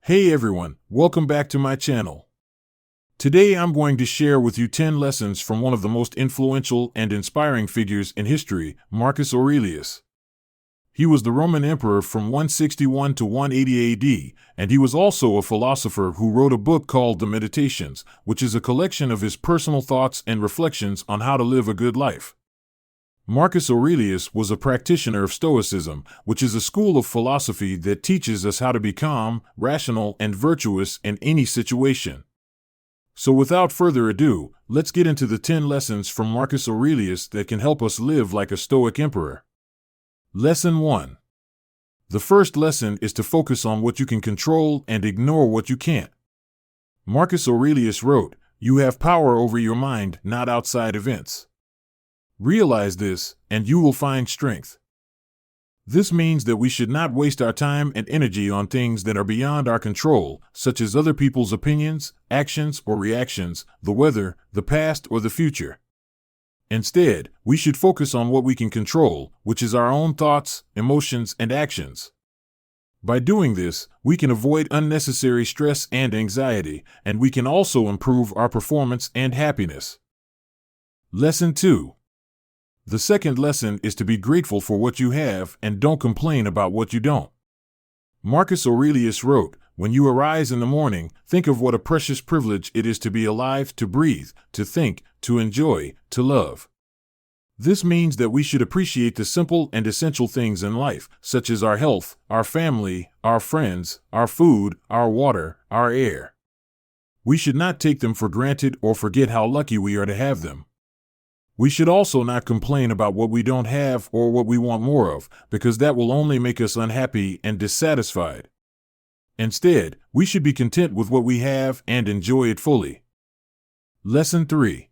Hey everyone, welcome back to my channel. Today I'm going to share with you 10 lessons from one of the most influential and inspiring figures in history, Marcus Aurelius. He was the Roman emperor from 161 to 180 AD, and he was also a philosopher who wrote a book called The Meditations, which is a collection of his personal thoughts and reflections on how to live a good life. Marcus Aurelius was a practitioner of Stoicism, which is a school of philosophy that teaches us how to be calm, rational, and virtuous in any situation. So without further ado, let's get into the 10 lessons from Marcus Aurelius that can help us live like a Stoic emperor. Lesson 1. The first lesson is to focus on what you can control and ignore what you can't. Marcus Aurelius wrote, "You have power over your mind, not outside events. Realize this, and you will find strength." This means that we should not waste our time and energy on things that are beyond our control, such as other people's opinions, actions, or reactions, the weather, the past, or the future. Instead, we should focus on what we can control, which is our own thoughts, emotions, and actions. By doing this, we can avoid unnecessary stress and anxiety, and we can also improve our performance and happiness. Lesson 2. The second lesson is to be grateful for what you have and don't complain about what you don't. Marcus Aurelius wrote, "When you arise in the morning, think of what a precious privilege it is to be alive, to breathe, to think, to enjoy, to love." This means that we should appreciate the simple and essential things in life, such as our health, our family, our friends, our food, our water, our air. We should not take them for granted or forget how lucky we are to have them. We should also not complain about what we don't have or what we want more of, because that will only make us unhappy and dissatisfied. Instead, we should be content with what we have and enjoy it fully. Lesson 3.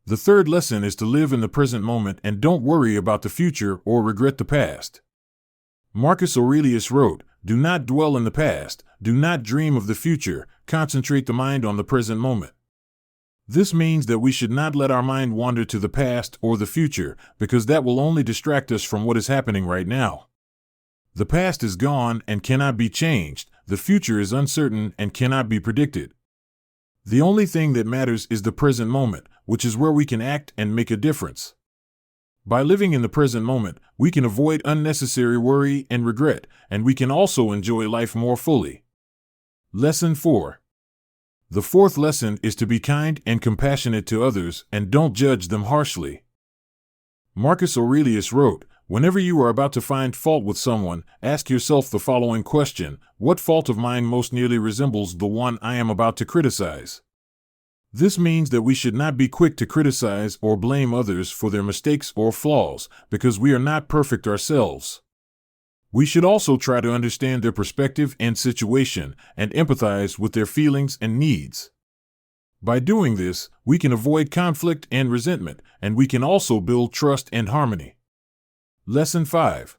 The third lesson is to live in the present moment and don't worry about the future or regret the past. Marcus Aurelius wrote, "Do not dwell in the past, do not dream of the future, concentrate the mind on the present moment." This means that we should not let our mind wander to the past or the future, because that will only distract us from what is happening right now. The past is gone and cannot be changed, the future is uncertain and cannot be predicted. The only thing that matters is the present moment, which is where we can act and make a difference. By living in the present moment, we can avoid unnecessary worry and regret, and we can also enjoy life more fully. Lesson 4. The fourth lesson is to be kind and compassionate to others and don't judge them harshly. Marcus Aurelius wrote, "Whenever you are about to find fault with someone, ask yourself the following question: what fault of mine most nearly resembles the one I am about to criticize?" This means that we should not be quick to criticize or blame others for their mistakes or flaws, because we are not perfect ourselves. We should also try to understand their perspective and situation and empathize with their feelings and needs. By doing this, we can avoid conflict and resentment, and we can also build trust and harmony. Lesson 5.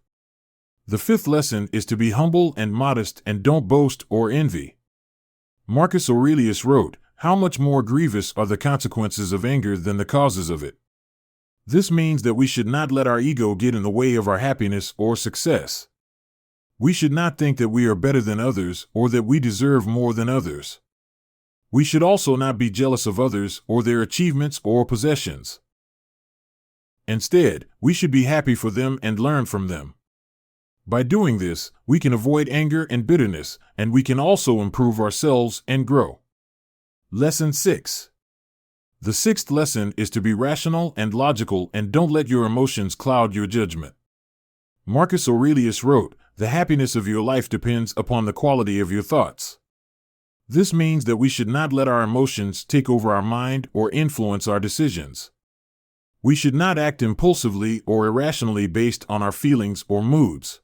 The fifth lesson is to be humble and modest and don't boast or envy. Marcus Aurelius wrote, "How much more grievous are the consequences of anger than the causes of it?" This means that we should not let our ego get in the way of our happiness or success. We should not think that we are better than others or that we deserve more than others. We should also not be jealous of others or their achievements or possessions. Instead, we should be happy for them and learn from them. By doing this, we can avoid anger and bitterness, and we can also improve ourselves and grow. Lesson 6. The sixth lesson is to be rational and logical and don't let your emotions cloud your judgment. Marcus Aurelius wrote, "The happiness of your life depends upon the quality of your thoughts." This means that we should not let our emotions take over our mind or influence our decisions. We should not act impulsively or irrationally based on our feelings or moods.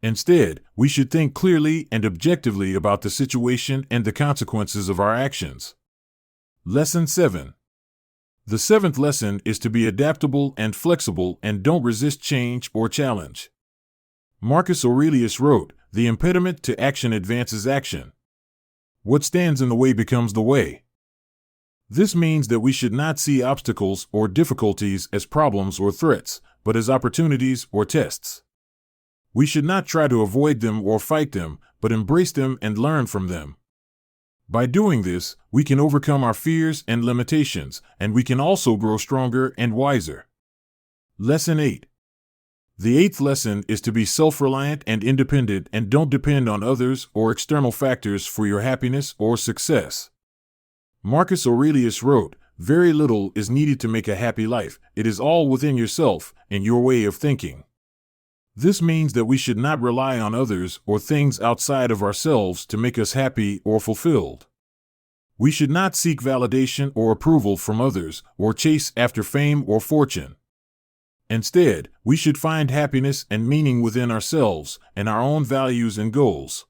Instead, we should think clearly and objectively about the situation and the consequences of our actions. Lesson 7. The seventh lesson is to be adaptable and flexible and don't resist change or challenge. Marcus Aurelius wrote, "The impediment to action advances action. What stands in the way becomes the way." This means that we should not see obstacles or difficulties as problems or threats, but as opportunities or tests. We should not try to avoid them or fight them, but embrace them and learn from them. By doing this, we can overcome our fears and limitations, and we can also grow stronger and wiser. Lesson 8. The eighth lesson is to be self-reliant and independent and don't depend on others or external factors for your happiness or success. Marcus Aurelius wrote, "Very little is needed to make a happy life. It is all within yourself and your way of thinking." This means that we should not rely on others or things outside of ourselves to make us happy or fulfilled. We should not seek validation or approval from others or chase after fame or fortune. Instead, we should find happiness and meaning within ourselves and our own values and goals.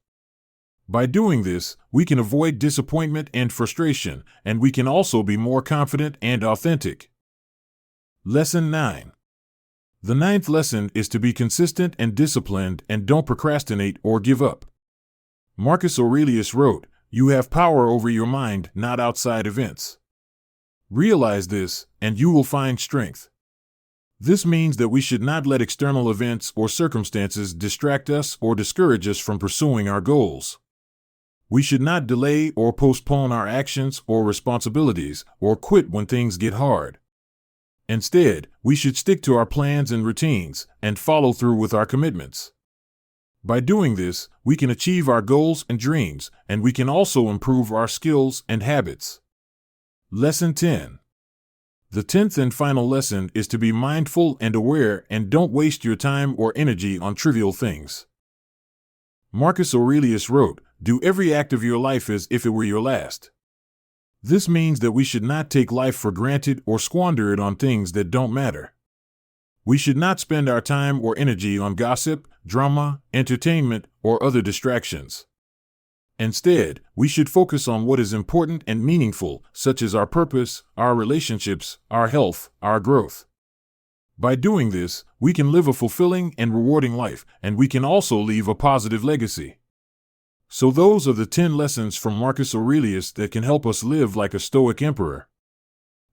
By doing this, we can avoid disappointment and frustration, and we can also be more confident and authentic. Lesson 9. The ninth lesson is to be consistent and disciplined and don't procrastinate or give up. Marcus Aurelius wrote, "You have power over your mind, not outside events." Realize this, and you will find strength. This means that we should not let external events or circumstances distract us or discourage us from pursuing our goals. We should not delay or postpone our actions or responsibilities or quit when things get hard. Instead, we should stick to our plans and routines and follow through with our commitments. By doing this, we can achieve our goals and dreams, and we can also improve our skills and habits. Lesson 10. The 10th and final lesson is to be mindful and aware and don't waste your time or energy on trivial things. Marcus Aurelius wrote, "Do every act of your life as if it were your last." This means that we should not take life for granted or squander it on things that don't matter. We should not spend our time or energy on gossip, drama, entertainment, or other distractions. Instead, we should focus on what is important and meaningful, such as our purpose, our relationships, our health, our growth. By doing this, we can live a fulfilling and rewarding life, and we can also leave a positive legacy. So those are the 10 lessons from Marcus Aurelius that can help us live like a Stoic emperor.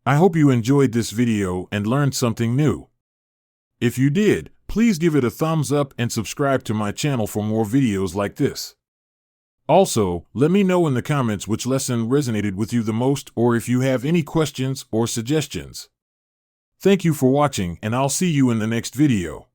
I hope you enjoyed this video and learned something new. If you did, please give it a thumbs up and subscribe to my channel for more videos like this. Also, let me know in the comments which lesson resonated with you the most or if you have any questions or suggestions. Thank you for watching, and I'll see you in the next video.